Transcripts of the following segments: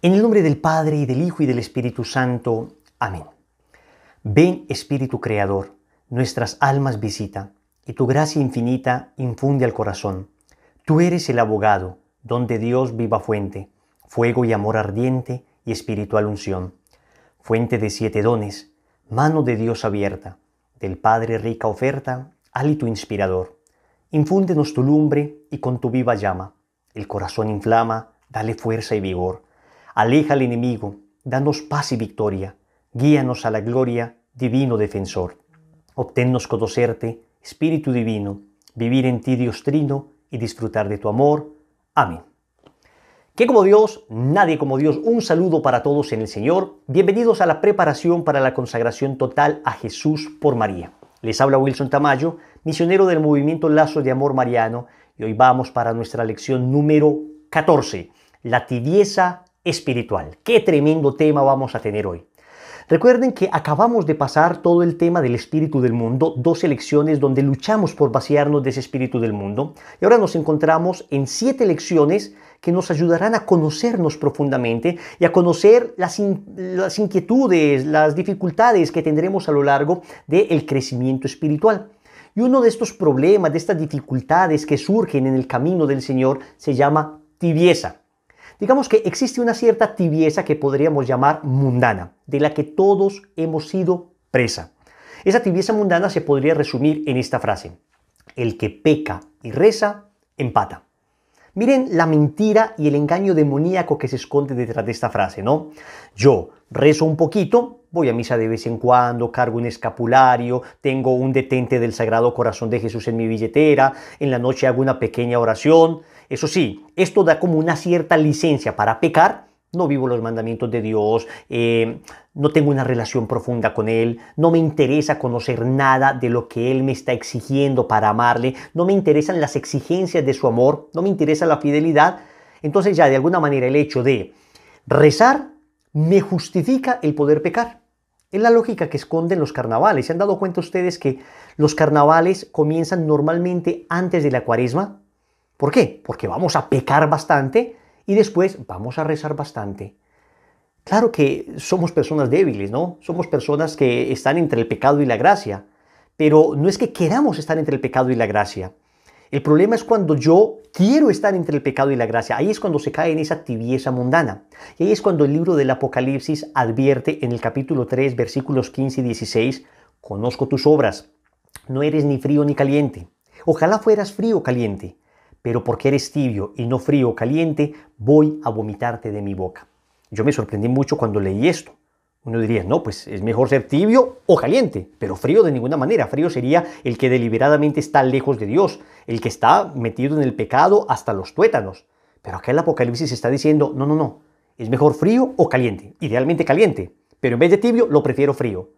En el nombre del Padre, y del Hijo, y del Espíritu Santo. Amén. Ven, Espíritu Creador, nuestras almas visita, y tu gracia infinita infunde al corazón. Tú eres el abogado, donde Dios viva fuente, fuego y amor ardiente y espiritual unción. Fuente de 7 dones, mano de Dios abierta, del Padre rica oferta, hálito inspirador. Infúndenos tu lumbre y con tu viva llama, el corazón inflama, dale fuerza y vigor. Aleja al enemigo, danos paz y victoria, guíanos a la gloria, divino defensor. Obténnos conocerte, Espíritu Divino, vivir en ti, Dios Trino, y disfrutar de tu amor. Amén. ¿Qué como Dios? Nadie como Dios. Un saludo para todos en el Señor. Bienvenidos a la preparación para la consagración total a Jesús por María. Les habla Wilson Tamayo, misionero del movimiento Lazos de Amor Mariano, y hoy vamos para nuestra lección número 14, la tibieza espiritual. Qué tremendo tema vamos a tener hoy. Recuerden que acabamos de pasar todo el tema del espíritu del mundo, 12 lecciones donde luchamos por vaciarnos de ese espíritu del mundo, y ahora nos encontramos en 7 lecciones que nos ayudarán a conocernos profundamente y a conocer las inquietudes, las dificultades que tendremos a lo largo del crecimiento espiritual. Y uno de estos problemas, de estas dificultades que surgen en el camino del Señor, se llama tibieza. Digamos que existe una cierta tibieza que podríamos llamar mundana, de la que todos hemos sido presa. Esa tibieza mundana se podría resumir en esta frase: el que peca y reza, empata. Miren la mentira y el engaño demoníaco que se esconde detrás de esta frase, ¿no? Yo rezo un poquito, voy a misa de vez en cuando, cargo un escapulario, tengo un detente del Sagrado Corazón de Jesús en mi billetera, en la noche hago una pequeña oración. Eso sí, esto da como una cierta licencia para pecar. No vivo los mandamientos de Dios, no tengo una relación profunda con Él, no me interesa conocer nada de lo que Él me está exigiendo para amarle, no me interesan las exigencias de su amor, no me interesa la fidelidad. Entonces ya de alguna manera el hecho de rezar me justifica el poder pecar. Es la lógica que esconden los carnavales. ¿Se han dado cuenta ustedes que los carnavales comienzan normalmente antes de la Cuaresma? ¿Por qué? Porque vamos a pecar bastante y después vamos a rezar bastante. Claro que somos personas débiles, ¿no? Somos personas que están entre el pecado y la gracia, pero no es que queramos estar entre el pecado y la gracia. El problema es cuando yo quiero estar entre el pecado y la gracia. Ahí es cuando se cae en esa tibieza mundana. Y ahí es cuando el libro del Apocalipsis advierte en el capítulo 3, versículos 15 y 16, conozco tus obras, no eres ni frío ni caliente. Ojalá fueras frío o caliente, pero porque eres tibio y no frío o caliente, voy a vomitarte de mi boca. Yo me sorprendí mucho cuando leí esto. Uno diría, no, pues es mejor ser tibio o caliente, pero frío de ninguna manera. Frío sería el que deliberadamente está lejos de Dios, el que está metido en el pecado hasta los tuétanos. Pero acá el Apocalipsis está diciendo, no, no, no, es mejor frío o caliente, idealmente caliente, pero en vez de tibio lo prefiero frío.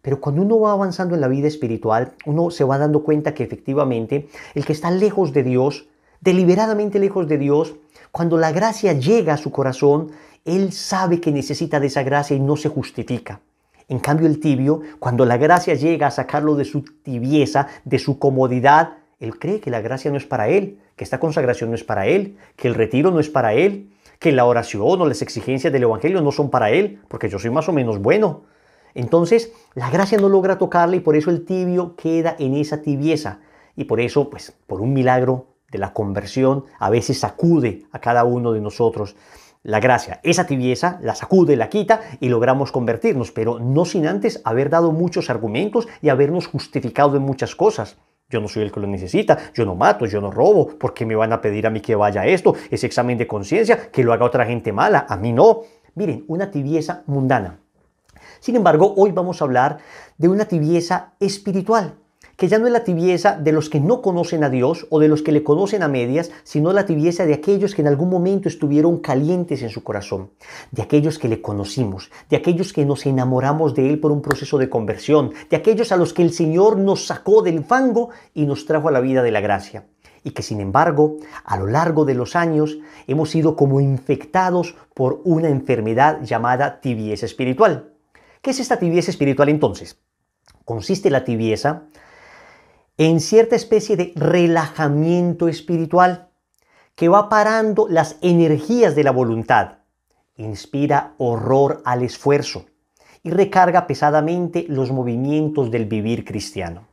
Pero cuando uno va avanzando en la vida espiritual, uno se va dando cuenta que efectivamente el que está lejos de Dios, deliberadamente lejos de Dios, cuando la gracia llega a su corazón, él sabe que necesita de esa gracia y no se justifica. En cambio, el tibio, cuando la gracia llega a sacarlo de su tibieza, de su comodidad, él cree que la gracia no es para él, que esta consagración no es para él, que el retiro no es para él, que la oración o las exigencias del evangelio no son para él, porque yo soy más o menos bueno. Entonces, la gracia no logra tocarle y por eso el tibio queda en esa tibieza. Y por eso, pues, por un milagro de la conversión, a veces sacude a cada uno de nosotros la gracia. Esa tibieza la sacude, la quita y logramos convertirnos, pero no sin antes haber dado muchos argumentos y habernos justificado en muchas cosas. Yo no soy el que lo necesita, yo no mato, yo no robo, ¿por qué me van a pedir a mí que vaya a esto? Ese examen de conciencia, que lo haga otra gente mala, a mí no. Miren, una tibieza mundana. Sin embargo, hoy vamos a hablar de una tibieza espiritual, que ya no es la tibieza de los que no conocen a Dios o de los que le conocen a medias, sino la tibieza de aquellos que en algún momento estuvieron calientes en su corazón, de aquellos que le conocimos, de aquellos que nos enamoramos de Él por un proceso de conversión, de aquellos a los que el Señor nos sacó del fango y nos trajo a la vida de la gracia. Y que sin embargo, a lo largo de los años, hemos sido como infectados por una enfermedad llamada tibieza espiritual. ¿Qué es esta tibieza espiritual entonces? Consiste la tibieza en cierta especie de relajamiento espiritual que va parando las energías de la voluntad. inspira horror al esfuerzo y recarga pesadamente los movimientos del vivir cristiano.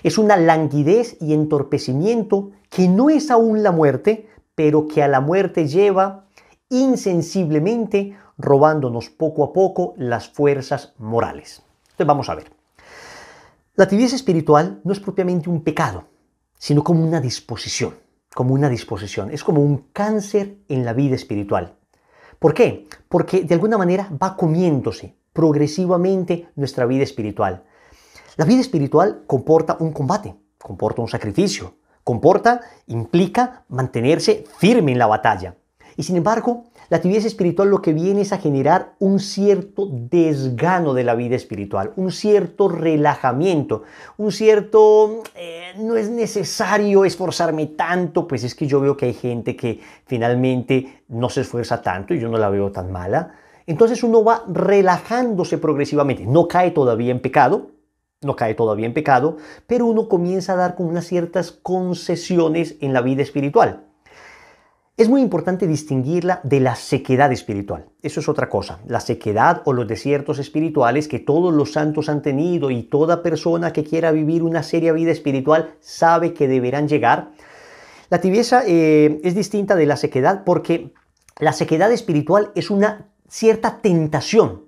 Es una languidez y entorpecimiento que no es aún la muerte, pero que a la muerte lleva insensiblemente, robándonos poco a poco las fuerzas morales. Entonces vamos a ver. La tibieza espiritual no es propiamente un pecado, sino como una disposición, Es como un cáncer en la vida espiritual. ¿Por qué? Porque de alguna manera va comiéndose progresivamente nuestra vida espiritual. La vida espiritual comporta un combate, comporta un sacrificio, implica mantenerse firme en la batalla. Y sin embargo, la tibieza espiritual lo que viene es a generar un cierto desgano de la vida espiritual, un cierto relajamiento, no es necesario esforzarme tanto, pues es que yo veo que hay gente que finalmente no se esfuerza tanto y yo no la veo tan mala. Entonces uno va relajándose progresivamente, no cae todavía en pecado, pero uno comienza a dar con unas ciertas concesiones en la vida espiritual. Es muy importante distinguirla de la sequedad espiritual. Eso es otra cosa. La sequedad o los desiertos espirituales que todos los santos han tenido y toda persona que quiera vivir una seria vida espiritual sabe que deberán llegar. La tibieza es distinta de la sequedad porque la sequedad espiritual es una cierta tentación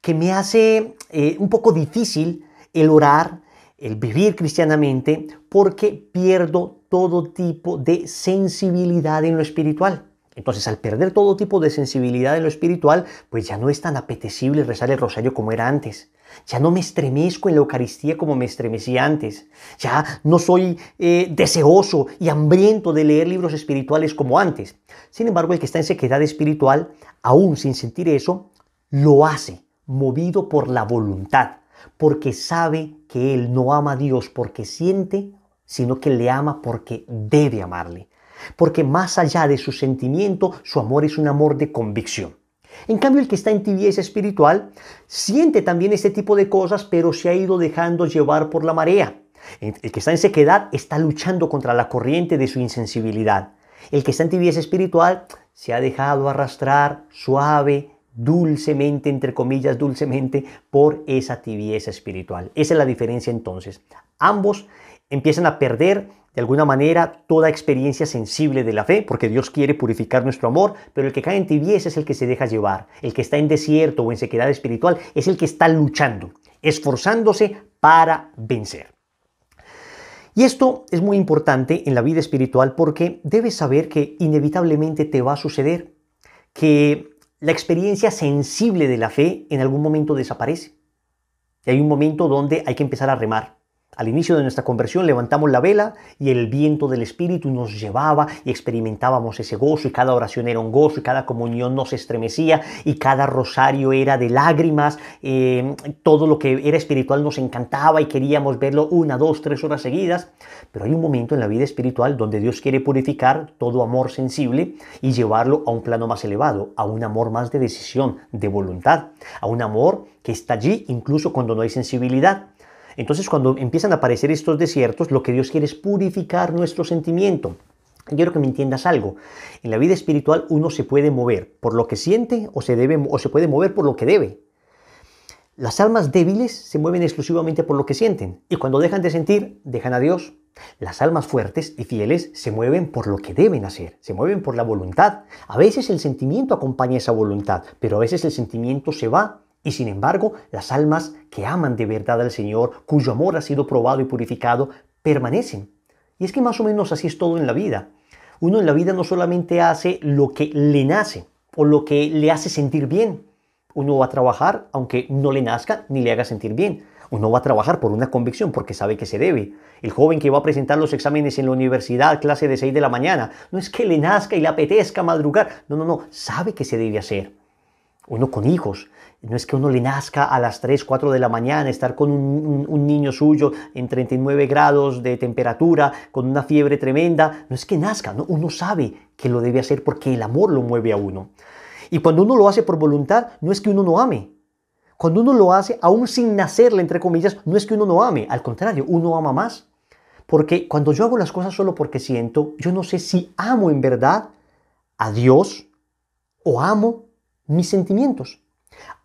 que me hace un poco difícil el orar, el vivir cristianamente, porque pierdo todo tipo de sensibilidad en lo espiritual. Entonces, al perder todo tipo de sensibilidad en lo espiritual, pues ya no es tan apetecible rezar el rosario como era antes. Ya no me estremezco en la Eucaristía como me estremecía antes. Ya no soy deseoso y hambriento de leer libros espirituales como antes. Sin embargo, el que está en sequedad espiritual, aún sin sentir eso, lo hace, movido por la voluntad, porque sabe que él no ama a Dios porque siente, sino que le ama porque debe amarle. Porque más allá de su sentimiento, su amor es un amor de convicción. En cambio, el que está en tibieza espiritual siente también este tipo de cosas, pero se ha ido dejando llevar por la marea. El que está en sequedad está luchando contra la corriente de su insensibilidad. El que está en tibieza espiritual se ha dejado arrastrar suave, dulcemente, entre comillas, dulcemente, por esa tibieza espiritual. Esa es la diferencia entonces. Ambos empiezan a perder de alguna manera toda experiencia sensible de la fe, porque Dios quiere purificar nuestro amor, pero el que cae en tibieza es el que se deja llevar. El que está en desierto o en sequedad espiritual es el que está luchando, esforzándose para vencer. Y esto es muy importante en la vida espiritual porque debes saber que inevitablemente te va a suceder que la experiencia sensible de la fe en algún momento desaparece. Y hay un momento donde hay que empezar a remar. Al inicio de nuestra conversión levantamos la vela y el viento del Espíritu nos llevaba y experimentábamos ese gozo y cada oración era un gozo y cada comunión nos estremecía y cada rosario era de lágrimas, todo lo que era espiritual nos encantaba y queríamos verlo 1, 2, 3 horas seguidas. Pero hay un momento en la vida espiritual donde Dios quiere purificar todo amor sensible y llevarlo a un plano más elevado, a un amor más de decisión, de voluntad, a un amor que está allí incluso cuando no hay sensibilidad. Entonces, cuando empiezan a aparecer estos desiertos, lo que Dios quiere es purificar nuestro sentimiento. Quiero que me entiendas algo. En la vida espiritual uno se puede mover por lo que siente o se puede mover por lo que debe. Las almas débiles se mueven exclusivamente por lo que sienten y cuando dejan de sentir, dejan a Dios. Las almas fuertes y fieles se mueven por lo que deben hacer, se mueven por la voluntad. A veces el sentimiento acompaña esa voluntad, pero a veces el sentimiento se va. Y sin embargo, las almas que aman de verdad al Señor, cuyo amor ha sido probado y purificado, permanecen. Y es que más o menos así es todo en la vida. Uno en la vida no solamente hace lo que le nace o lo que le hace sentir bien. Uno va a trabajar aunque no le nazca ni le haga sentir bien. Uno va a trabajar por una convicción porque sabe que se debe. El joven que va a presentar los exámenes en la universidad, clase de 6 de la mañana, no es que le nazca y le apetezca madrugar. No, sabe que se debe hacer. Uno con hijos, no es que uno le nazca a las 3, 4 de la mañana estar con un niño suyo en 39 grados de temperatura, con una fiebre tremenda, no es que nazca, ¿no? Uno sabe que lo debe hacer porque el amor lo mueve a uno. Y cuando uno lo hace por voluntad, no es que uno no ame. Cuando uno lo hace, aún sin nacerle, entre comillas, no es que uno no ame, al contrario, uno ama más. Porque cuando yo hago las cosas solo porque siento, yo no sé si amo en verdad a Dios o amo mis sentimientos.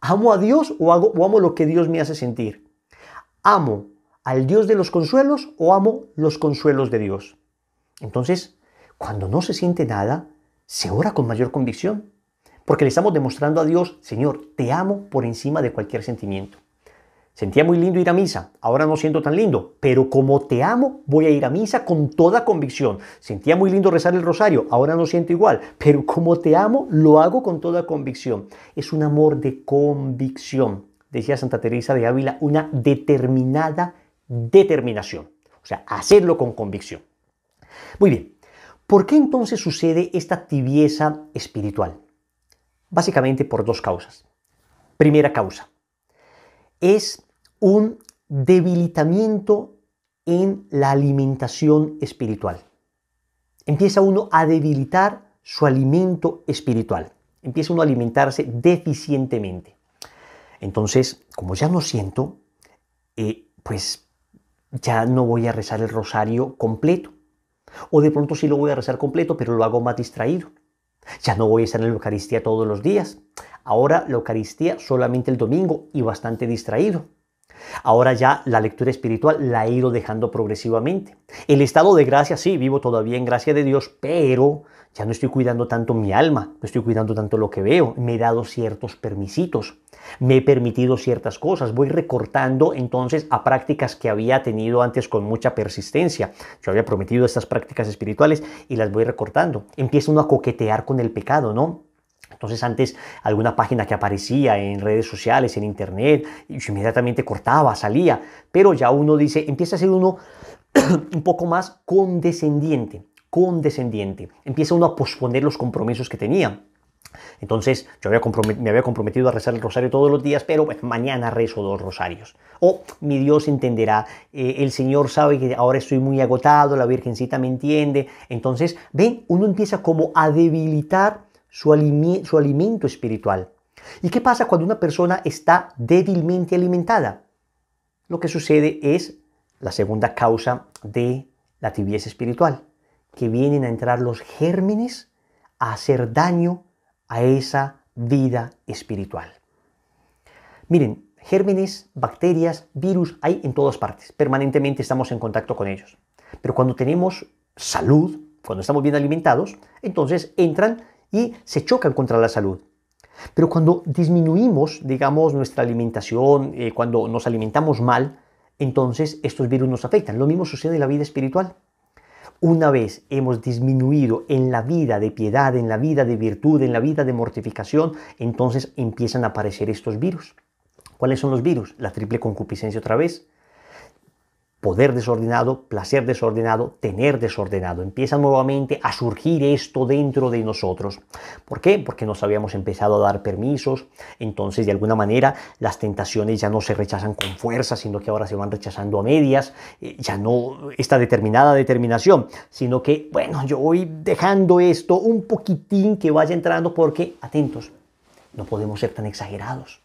¿Amo a Dios o amo lo que Dios me hace sentir? ¿Amo al Dios de los consuelos o amo los consuelos de Dios? Entonces, cuando no se siente nada, se ora con mayor convicción, porque le estamos demostrando a Dios, Señor, te amo por encima de cualquier sentimiento. Sentía muy lindo ir a misa, ahora no siento tan lindo, pero como te amo, voy a ir a misa con toda convicción. Sentía muy lindo rezar el rosario, ahora no siento igual, pero como te amo, lo hago con toda convicción. Es un amor de convicción, decía Santa Teresa de Ávila, una determinada determinación. O sea, hacerlo con convicción. Muy bien, ¿por qué entonces sucede esta tibieza espiritual? Básicamente por dos causas. Primera causa es un debilitamiento en la alimentación espiritual. Empieza uno a debilitar su alimento espiritual. Empieza uno a alimentarse deficientemente. Entonces, como ya no siento, pues ya no voy a rezar el rosario completo. O de pronto sí lo voy a rezar completo, pero lo hago más distraído. Ya no voy a estar en la Eucaristía todos los días. Ahora la Eucaristía solamente el domingo y bastante distraído. Ahora ya la lectura espiritual la he ido dejando progresivamente. El estado de gracia, sí, vivo todavía en gracia de Dios, pero ya no estoy cuidando tanto mi alma, no estoy cuidando tanto lo que veo. Me he dado ciertos permisitos, me he permitido ciertas cosas, voy recortando entonces a prácticas que había tenido antes con mucha persistencia. Yo había prometido estas prácticas espirituales y las voy recortando. Empieza uno a coquetear con el pecado, ¿no? Entonces antes alguna página que aparecía en redes sociales, en internet, yo inmediatamente cortaba, salía, pero ya uno dice, empieza a ser uno un poco más condescendiente, empieza uno a posponer los compromisos que tenía. Entonces yo me había comprometido a rezar el rosario todos los días, pero bueno, mañana rezo 2 rosarios. O mi Dios entenderá, el Señor sabe que ahora estoy muy agotado, la Virgencita me entiende. Entonces, ven, uno empieza como a debilitar su alimento espiritual. ¿Y qué pasa cuando una persona está débilmente alimentada? Lo que sucede es la segunda causa de la tibieza espiritual, que vienen a entrar los gérmenes a hacer daño a esa vida espiritual. Miren, gérmenes, bacterias, virus, hay en todas partes. Permanentemente estamos en contacto con ellos. Pero cuando tenemos salud, cuando estamos bien alimentados, entonces entran y se chocan contra la salud. Pero cuando disminuimos, digamos, nuestra alimentación, cuando nos alimentamos mal, entonces estos virus nos afectan. Lo mismo sucede en la vida espiritual. Una vez hemos disminuido en la vida de piedad, en la vida de virtud, en la vida de mortificación, entonces empiezan a aparecer estos virus. ¿Cuáles son los virus? La triple concupiscencia otra vez. Poder desordenado, placer desordenado, tener desordenado. Empieza nuevamente a surgir esto dentro de nosotros. ¿Por qué? Porque nos habíamos empezado a dar permisos. Entonces, de alguna manera, las tentaciones ya no se rechazan con fuerza, sino que ahora se van rechazando a medias. Ya no esta determinada determinación, sino que, bueno, yo voy dejando esto un poquitín que vaya entrando porque, atentos, no podemos ser tan exagerados.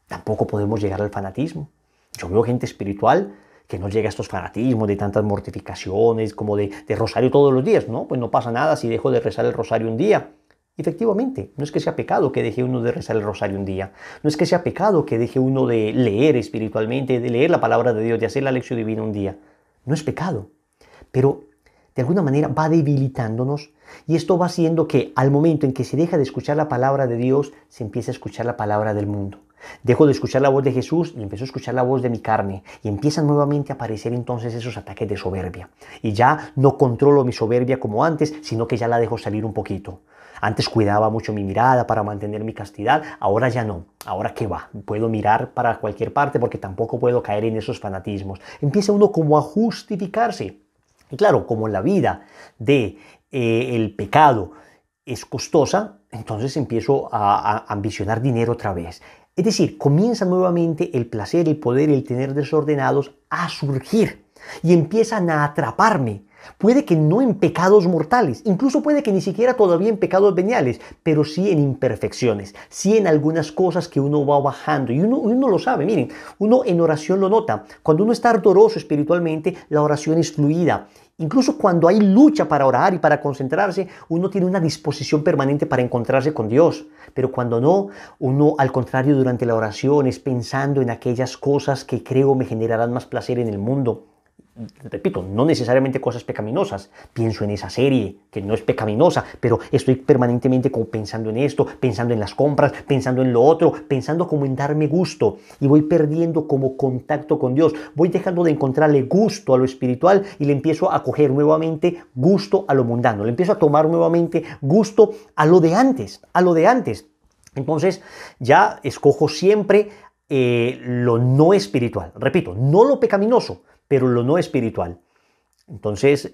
Tampoco podemos llegar al fanatismo. Yo veo gente espiritual que no llega a estos fanatismos de tantas mortificaciones como de rosario todos los días. No, pues no pasa nada si dejo de rezar el rosario un día. Efectivamente, no es que sea pecado que deje uno de rezar el rosario un día. No es que sea pecado que deje uno de leer espiritualmente, de leer la palabra de Dios, de hacer la lección divina un día. No es pecado. Pero de alguna manera va debilitándonos y esto va haciendo que al momento en que se deja de escuchar la palabra de Dios, se empieza a escuchar la palabra del mundo. Dejo de escuchar la voz de Jesús y empiezo a escuchar la voz de mi carne y empiezan nuevamente a aparecer entonces esos ataques de soberbia. Y ya no controlo mi soberbia como antes, sino que ya la dejo salir un poquito. Antes cuidaba mucho mi mirada para mantener mi castidad, ahora ya no. Ahora qué va, puedo mirar para cualquier parte porque tampoco puedo caer en esos fanatismos. Empieza uno como a justificarse. Y claro, como la vida de el pecado es costosa, entonces empiezo a ambicionar dinero otra vez. Es decir, comienza nuevamente el placer, el poder, el tener desordenados a surgir y empiezan a atraparme. Puede que no en pecados mortales, incluso puede que ni siquiera todavía en pecados veniales, pero sí en imperfecciones, sí en algunas cosas que uno va bajando. Y uno lo sabe, miren, uno en oración lo nota. Cuando uno está ardoroso espiritualmente, la oración es fluida. Incluso cuando hay lucha para orar y para concentrarse, uno tiene una disposición permanente para encontrarse con Dios. Pero cuando no, uno al contrario durante la oración es pensando en aquellas cosas que creo me generarán más placer en el mundo. Repito, no necesariamente cosas pecaminosas. Pienso en esa serie, que no es pecaminosa, pero estoy permanentemente como pensando en esto, pensando en las compras, pensando en lo otro, pensando como en darme gusto. Y voy perdiendo como contacto con Dios. Voy dejando de encontrarle gusto a lo espiritual y le empiezo a coger nuevamente gusto a lo mundano. Le empiezo a tomar nuevamente gusto a lo de antes, a lo de antes. Entonces ya escojo siempre lo no espiritual. Repito, no lo pecaminoso, pero lo no espiritual. Entonces,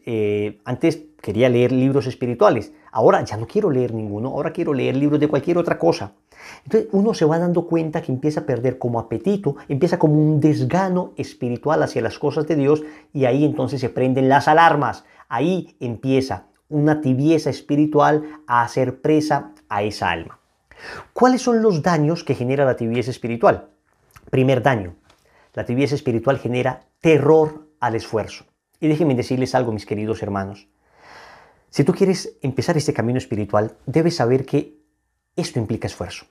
antes quería leer libros espirituales, ahora ya no quiero leer ninguno, ahora quiero leer libros de cualquier otra cosa. Entonces uno se va dando cuenta que empieza a perder como apetito, empieza como un desgano espiritual hacia las cosas de Dios y ahí entonces se prenden las alarmas, ahí empieza una tibieza espiritual a hacer presa a esa alma. ¿Cuáles son los daños que genera la tibieza espiritual? Primer daño, la tibieza espiritual genera terror al esfuerzo. Y déjenme decirles algo, mis queridos hermanos. Si tú quieres empezar este camino espiritual, debes saber que esto implica esfuerzo.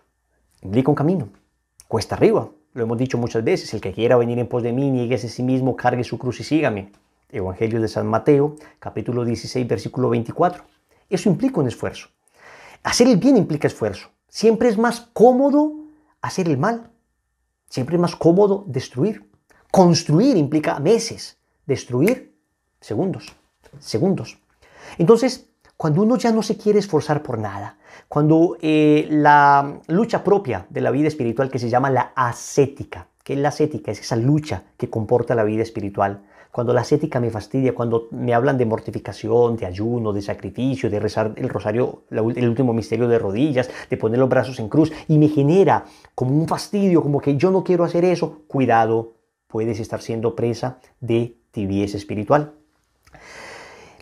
Implica un camino. Cuesta arriba. Lo hemos dicho muchas veces. El que quiera venir en pos de mí, niéguese a sí mismo, cargue su cruz y sígame. Evangelio de San Mateo, capítulo 16, versículo 24. Eso implica un esfuerzo. Hacer el bien implica esfuerzo. Siempre es más cómodo hacer el mal. Siempre es más cómodo destruir. Construir implica meses. Destruir, segundos. Entonces, cuando uno ya no se quiere esforzar por nada, cuando la lucha propia de la vida espiritual que se llama la ascética, ¿qué es la ascética? Es esa lucha que comporta la vida espiritual. Cuando la ascética me fastidia, cuando me hablan de mortificación, de ayuno, de sacrificio, de rezar el rosario, el último misterio de rodillas, de poner los brazos en cruz, y me genera como un fastidio, como que yo no quiero hacer eso, cuidado, puedes estar siendo presa de tibieza espiritual.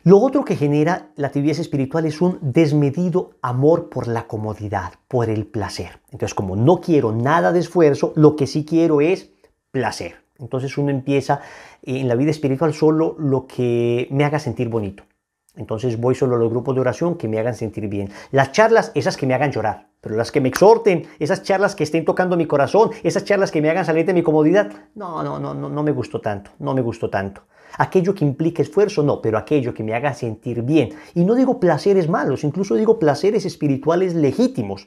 Lo otro que genera la tibieza espiritual es un desmedido amor por la comodidad, por el placer. Entonces, como no quiero nada de esfuerzo, lo que sí quiero es placer. Entonces uno empieza en la vida espiritual solo lo que me haga sentir bonito. Entonces voy solo a los grupos de oración que me hagan sentir bien. Las charlas, esas que me hagan llorar, pero las que me exhorten, esas charlas que estén tocando mi corazón, esas charlas que me hagan salir de mi comodidad, no me gustó tanto, no me gustó tanto. Aquello que implique esfuerzo, no, pero aquello que me haga sentir bien. Y no digo placeres malos, incluso digo placeres espirituales legítimos.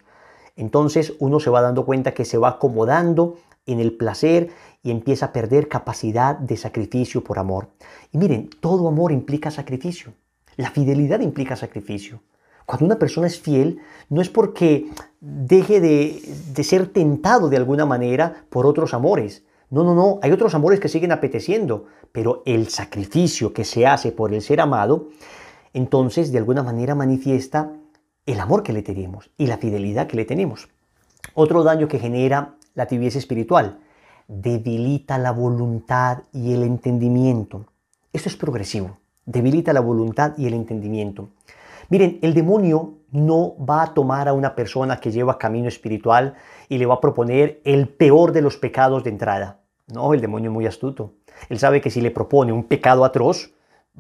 Entonces uno se va dando cuenta que se va acomodando en el placer y empieza a perder capacidad de sacrificio por amor. Y miren, todo amor implica sacrificio. La fidelidad implica sacrificio. Cuando una persona es fiel, no es porque deje de ser tentado de alguna manera por otros amores. No. Hay otros amores que siguen apeteciendo, pero el sacrificio que se hace por el ser amado, entonces de alguna manera manifiesta el amor que le tenemos y la fidelidad que le tenemos. Otro daño que genera la tibieza espiritual, debilita la voluntad y el entendimiento. Esto es progresivo. Debilita la voluntad y el entendimiento. Miren, el demonio no va a tomar a una persona que lleva camino espiritual y le va a proponer el peor de los pecados de entrada. No, el demonio es muy astuto. Él sabe que si le propone un pecado atroz,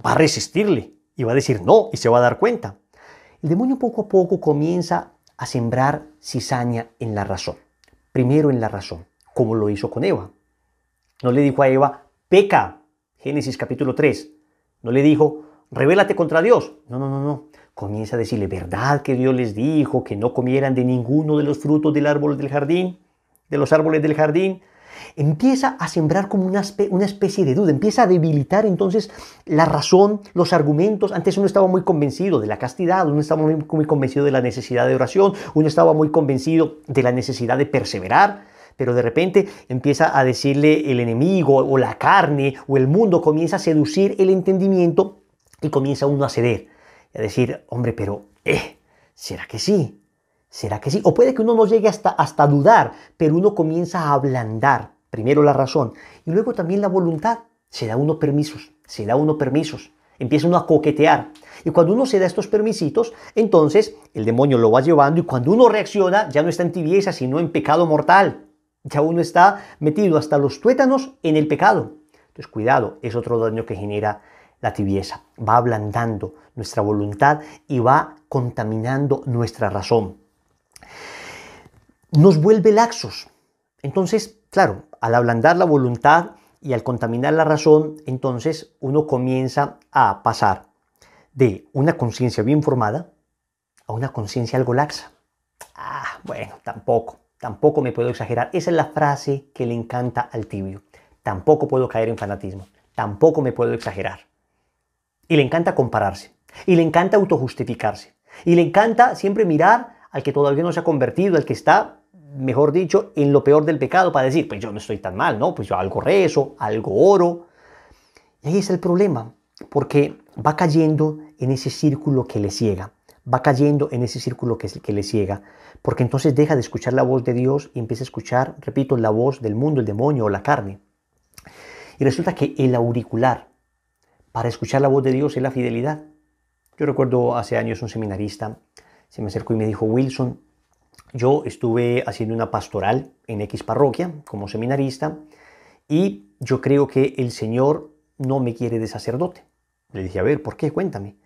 va a resistirle y va a decir no y se va a dar cuenta. El demonio poco a poco comienza a sembrar cizaña en la razón. Primero en la razón, como lo hizo con Eva. No le dijo a Eva, peca, Génesis capítulo 3. No le dijo, rebélate contra Dios. No. Comienza a decirle, ¿verdad que Dios les dijo que no comieran de ninguno de los frutos del árbol del jardín? De los árboles del jardín. Empieza a sembrar como una especie de duda, empieza a debilitar entonces la razón, los argumentos. Antes uno estaba muy convencido de la castidad, uno estaba muy convencido de la necesidad de oración, uno estaba muy convencido de la necesidad de perseverar, pero de repente empieza a decirle el enemigo o la carne o el mundo, comienza a seducir el entendimiento y comienza uno a ceder, y a decir, hombre, pero ¿será que sí? ¿Será que sí? O puede que uno no llegue hasta dudar, pero uno comienza a ablandar primero la razón y luego también la voluntad. Se da uno permisos. empieza uno a coquetear. Y cuando uno se da estos permisitos, entonces el demonio lo va llevando y cuando uno reacciona ya no está en tibieza, sino en pecado mortal. Ya uno está metido hasta los tuétanos en el pecado. Entonces cuidado, es otro daño que genera la tibieza. Va ablandando nuestra voluntad y va contaminando nuestra razón. Nos vuelve laxos. Entonces, claro, al ablandar la voluntad y al contaminar la razón, entonces uno comienza a pasar de una conciencia bien formada a una conciencia algo laxa. Bueno, tampoco me puedo exagerar. Esa es la frase que le encanta al tibio. Tampoco puedo caer en fanatismo. Tampoco me puedo exagerar. Y le encanta compararse. Y le encanta autojustificarse. Y le encanta siempre mirar al que todavía no se ha convertido, al que está, mejor dicho, en lo peor del pecado para decir, pues yo no estoy tan mal, ¿no? Pues yo algo rezo, algo oro. Y ahí está el problema, porque va cayendo en ese círculo que le ciega. Va cayendo en ese círculo que le ciega, porque entonces deja de escuchar la voz de Dios y empieza a escuchar, repito, la voz del mundo, el demonio o la carne. Y resulta que el auricular para escuchar la voz de Dios es la fidelidad. Yo recuerdo hace años un seminarista se me acercó y me dijo, Wilson, yo estuve haciendo una pastoral en X parroquia como seminarista y yo creo que el Señor no me quiere de sacerdote. Le dije, a ver, ¿por qué? Cuéntame.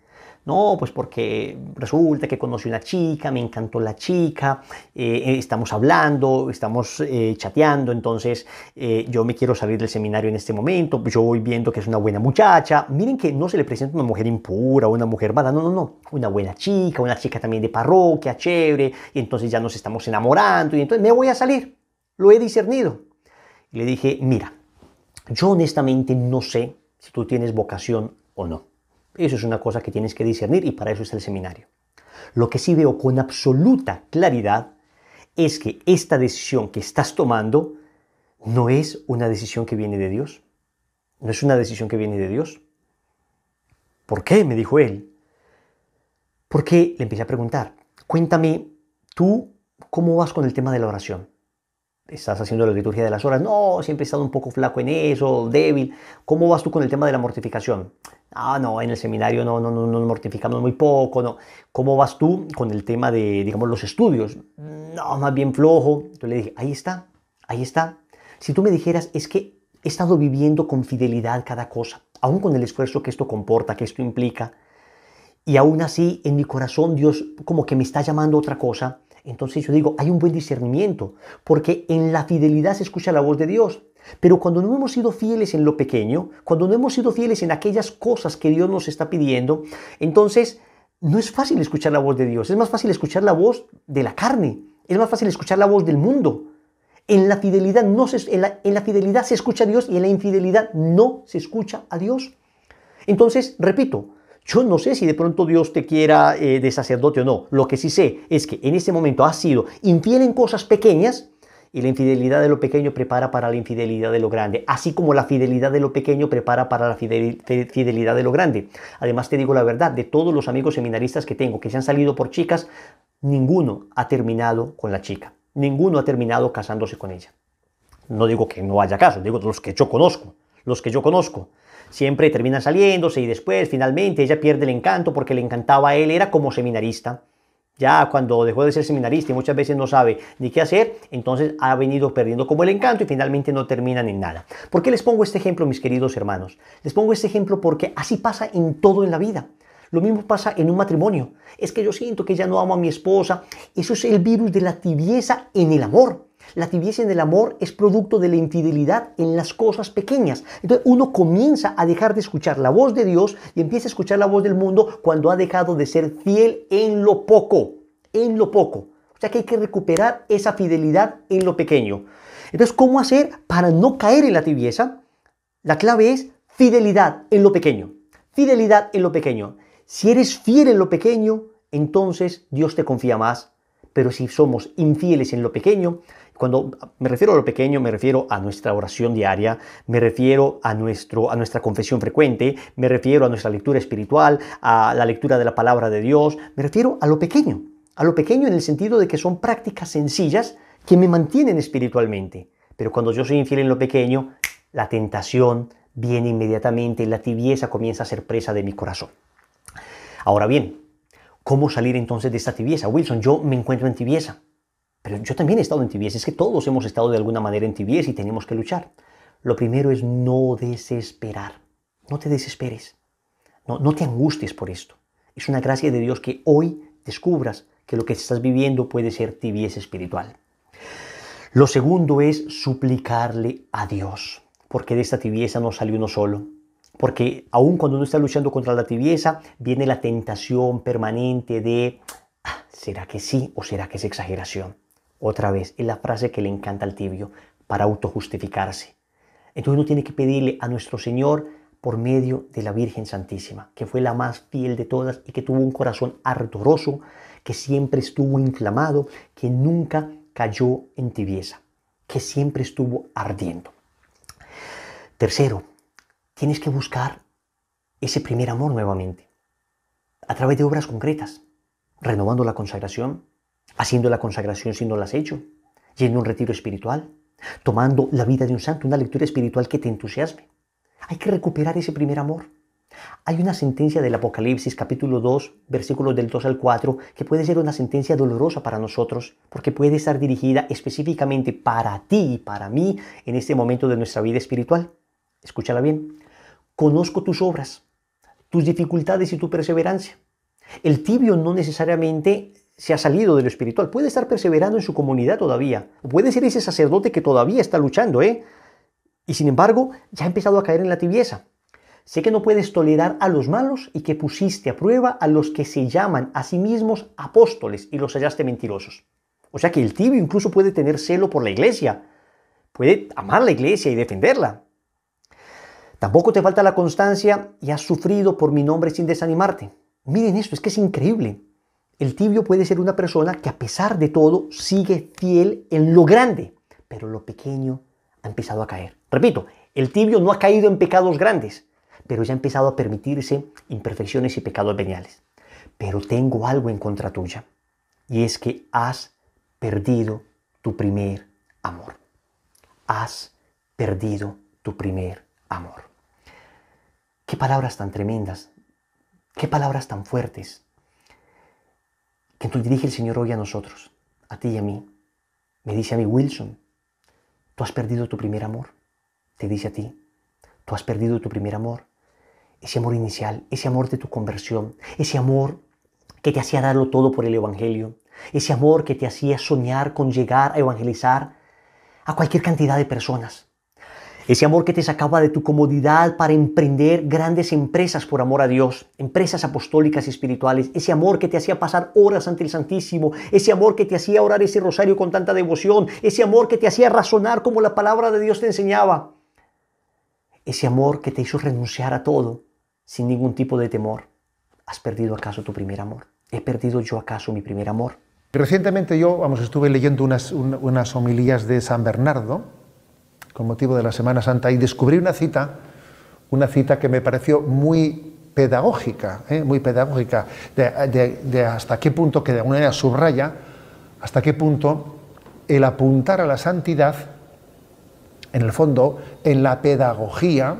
No, pues porque resulta que conocí una chica, me encantó la chica, estamos hablando, estamos chateando, entonces yo me quiero salir del seminario en este momento, yo voy viendo que es una buena muchacha. Miren que no se le presenta una mujer impura, una mujer mala, no, una buena chica, una chica también de parroquia, chévere, y entonces ya nos estamos enamorando, y entonces me voy a salir, lo he discernido. Y le dije, mira, yo honestamente no sé si tú tienes vocación o no. Eso es una cosa que tienes que discernir y para eso es el seminario. Lo que sí veo con absoluta claridad es que esta decisión que estás tomando no es una decisión que viene de Dios. No es una decisión que viene de Dios. ¿Por qué? Me dijo él. Porque le empecé a preguntar, cuéntame, ¿tú cómo vas con el tema de la oración? ¿Estás haciendo la liturgia de las horas? No, siempre he estado un poco flaco en eso, débil. ¿Cómo vas tú con el tema de la mortificación? No, en el seminario no nos mortificamos muy poco, no. ¿Cómo vas tú con el tema de, digamos, los estudios? No, más bien flojo. Entonces le dije, ahí está. Si tú me dijeras, es que he estado viviendo con fidelidad cada cosa, aún con el esfuerzo que esto comporta, que esto implica, y aún así en mi corazón Dios como que me está llamando a otra cosa, entonces yo digo, hay un buen discernimiento, porque en la fidelidad se escucha la voz de Dios. Pero cuando no hemos sido fieles en lo pequeño, cuando no hemos sido fieles en aquellas cosas que Dios nos está pidiendo, entonces no es fácil escuchar la voz de Dios. Es más fácil escuchar la voz de la carne. Es más fácil escuchar la voz del mundo. En la fidelidad, en la fidelidad se escucha a Dios y en la infidelidad no se escucha a Dios. Entonces, repito, yo no sé si de pronto Dios te quiera de sacerdote o no. Lo que sí sé es que en este momento has sido infiel en cosas pequeñas y la infidelidad de lo pequeño prepara para la infidelidad de lo grande, así como la fidelidad de lo pequeño prepara para la fidelidad de lo grande. Además te digo la verdad, de todos los amigos seminaristas que tengo que se han salido por chicas, ninguno ha terminado con la chica, ninguno ha terminado casándose con ella. No digo que no haya casos, digo los que yo conozco. Siempre terminan saliéndose y después finalmente ella pierde el encanto porque le encantaba a él, era como seminarista. Ya cuando dejó de ser seminarista y muchas veces no sabe ni qué hacer, entonces ha venido perdiendo como el encanto y finalmente no terminan en nada. ¿Por qué les pongo este ejemplo, mis queridos hermanos? Les pongo este ejemplo porque así pasa en todo en la vida. Lo mismo pasa en un matrimonio. Es que yo siento que ya no amo a mi esposa. Eso es el virus de la tibieza en el amor. La tibieza en el amor es producto de la infidelidad en las cosas pequeñas. Entonces uno comienza a dejar de escuchar la voz de Dios y empieza a escuchar la voz del mundo cuando ha dejado de ser fiel en lo poco. En lo poco. O sea que hay que recuperar esa fidelidad en lo pequeño. Entonces, ¿cómo hacer para no caer en la tibieza? La clave es fidelidad en lo pequeño. Fidelidad en lo pequeño. Si eres fiel en lo pequeño, entonces Dios te confía más. Pero si somos infieles en lo pequeño, cuando me refiero a lo pequeño, me refiero a nuestra oración diaria, me refiero a nuestra confesión frecuente, me refiero a nuestra lectura espiritual, a la lectura de la palabra de Dios, me refiero a lo pequeño. A lo pequeño en el sentido de que son prácticas sencillas que me mantienen espiritualmente. Pero cuando yo soy infiel en lo pequeño, la tentación viene inmediatamente, la tibieza comienza a ser presa de mi corazón. Ahora bien, ¿cómo salir entonces de esta tibieza? Wilson, yo me encuentro en tibieza, pero yo también he estado en tibieza. Es que todos hemos estado de alguna manera en tibieza y tenemos que luchar. Lo primero es no desesperar. No te desesperes. No te angusties por esto. Es una gracia de Dios que hoy descubras que lo que estás viviendo puede ser tibieza espiritual. Lo segundo es suplicarle a Dios, porque de esta tibieza no sale uno solo. Porque aun cuando uno está luchando contra la tibieza, viene la tentación permanente de ¿será que sí o será que es exageración? Otra vez, es la frase que le encanta al tibio para autojustificarse. Entonces uno tiene que pedirle a nuestro Señor por medio de la Virgen Santísima, que fue la más fiel de todas y que tuvo un corazón ardoroso, que siempre estuvo inflamado, que nunca cayó en tibieza, que siempre estuvo ardiendo. Tercero, tienes que buscar ese primer amor nuevamente, a través de obras concretas, renovando la consagración, haciendo la consagración si no la has hecho, yendo a un retiro espiritual, tomando la vida de un santo, una lectura espiritual que te entusiasme. Hay que recuperar ese primer amor. Hay una sentencia del Apocalipsis, capítulo 2, versículos del 2 al 4, que puede ser una sentencia dolorosa para nosotros, porque puede estar dirigida específicamente para ti y para mí en este momento de nuestra vida espiritual. Escúchala bien. Conozco tus obras, tus dificultades y tu perseverancia. El tibio no necesariamente se ha salido de lo espiritual, puede estar perseverando en su comunidad todavía, puede ser ese sacerdote que todavía está luchando, y sin embargo ya ha empezado a caer en la tibieza. Sé que no puedes tolerar a los malos y que pusiste a prueba a los que se llaman a sí mismos apóstoles y los hallaste mentirosos. O sea que el tibio incluso puede tener celo por la iglesia, puede amar la iglesia y defenderla. Tampoco te falta la constancia y has sufrido por mi nombre sin desanimarte. Miren esto, es que es increíble. El tibio puede ser una persona que a pesar de todo sigue fiel en lo grande, pero lo pequeño ha empezado a caer. Repito, el tibio no ha caído en pecados grandes, pero ya ha empezado a permitirse imperfecciones y pecados veniales. Pero tengo algo en contra tuya, y es que has perdido tu primer amor. Has perdido tu primer amor. Qué palabras tan tremendas, qué palabras tan fuertes que nos dirige el Señor hoy a nosotros, a ti y a mí. Me dice a mí, Wilson, tú has perdido tu primer amor. Te dice a ti, tú has perdido tu primer amor. Ese amor inicial, ese amor de tu conversión, ese amor que te hacía darlo todo por el Evangelio, ese amor que te hacía soñar con llegar a evangelizar a cualquier cantidad de personas. Ese amor que te sacaba de tu comodidad para emprender grandes empresas por amor a Dios, empresas apostólicas y espirituales. Ese amor que te hacía pasar horas ante el Santísimo. Ese amor que te hacía orar ese rosario con tanta devoción. Ese amor que te hacía razonar como la palabra de Dios te enseñaba. Ese amor que te hizo renunciar a todo sin ningún tipo de temor. ¿Has perdido acaso tu primer amor? ¿He perdido yo acaso mi primer amor? Recientemente yo estuve leyendo unas homilías de San Bernardo con motivo de la Semana Santa y descubrí una cita que me pareció muy pedagógica, de hasta qué punto, que de alguna manera subraya, hasta qué punto el apuntar a la santidad, en el fondo, en la pedagogía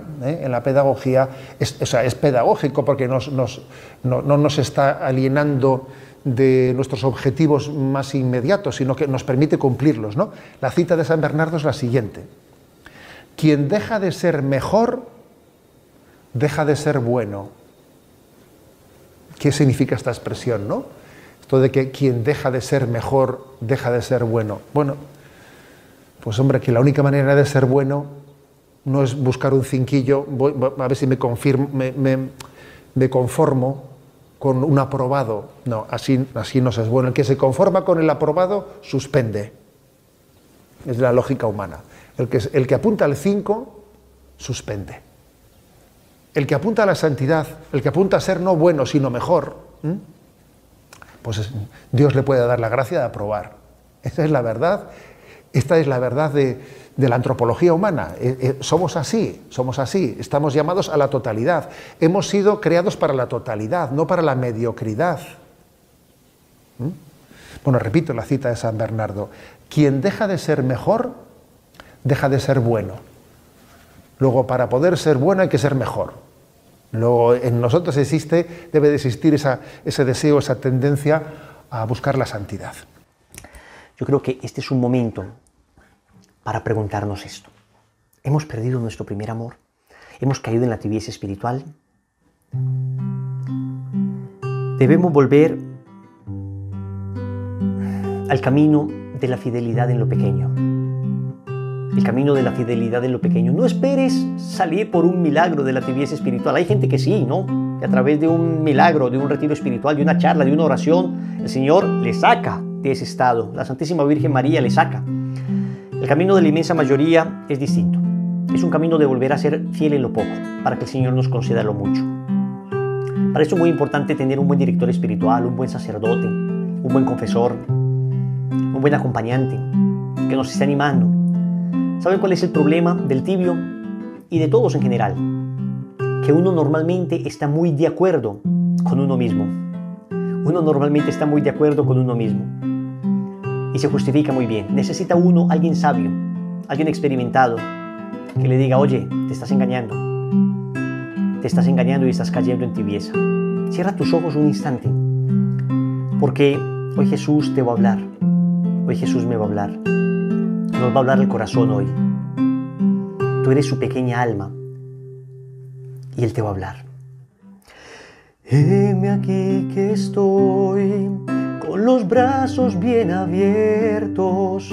es pedagógico porque no nos está alienando de nuestros objetivos más inmediatos, sino que nos permite cumplirlos, ¿no? La cita de San Bernardo es la siguiente: quien deja de ser mejor, deja de ser bueno. ¿Qué significa esta expresión, no? Esto de que quien deja de ser mejor, deja de ser bueno. Bueno, pues hombre, que la única manera de ser bueno no es buscar un cinquillo, a ver si me conformo con un aprobado. No, así no se es bueno. El que se conforma con el aprobado, suspende. Es la lógica humana. El que apunta al 5, suspende. El que apunta a la santidad, el que apunta a ser no bueno, sino mejor, pues Dios le puede dar la gracia de aprobar. Esa es la verdad. Esta es la verdad de la antropología humana. Somos así, estamos llamados a la totalidad. Hemos sido creados para la totalidad, no para la mediocridad. Bueno, repito la cita de San Bernardo: quien deja de ser mejor, deja de ser bueno. Luego, para poder ser bueno hay que ser mejor. Luego, en nosotros debe de existir ese deseo, esa tendencia a buscar la santidad. Yo creo que este es un momento para preguntarnos esto. ¿Hemos perdido nuestro primer amor? ¿Hemos caído en la tibieza espiritual? Debemos volver al camino de la fidelidad en lo pequeño. El camino de la fidelidad en lo pequeño. No esperes salir por un milagro de la tibieza espiritual. Hay gente que sí, ¿no? Que a través de un milagro, de un retiro espiritual, de una charla, de una oración, el Señor le saca de ese estado. La Santísima Virgen María le saca. El camino de la inmensa mayoría es distinto. Es un camino de volver a ser fiel en lo poco, para que el Señor nos conceda lo mucho. Para eso es muy importante tener un buen director espiritual, un buen sacerdote, un buen confesor, un buen acompañante, que nos esté animando. ¿Saben cuál es el problema del tibio y de todos en general? Que uno normalmente está muy de acuerdo con uno mismo. Uno normalmente está muy de acuerdo con uno mismo. Y se justifica muy bien. Necesita uno, alguien sabio, alguien experimentado, que le diga, oye, te estás engañando. Te estás engañando y estás cayendo en tibieza. Cierra tus ojos un instante, porque hoy Jesús te va a hablar. Hoy Jesús me va a hablar. Nos va a hablar el corazón hoy. Tú eres su pequeña alma y Él te va a hablar. Heme aquí que estoy con los brazos bien abiertos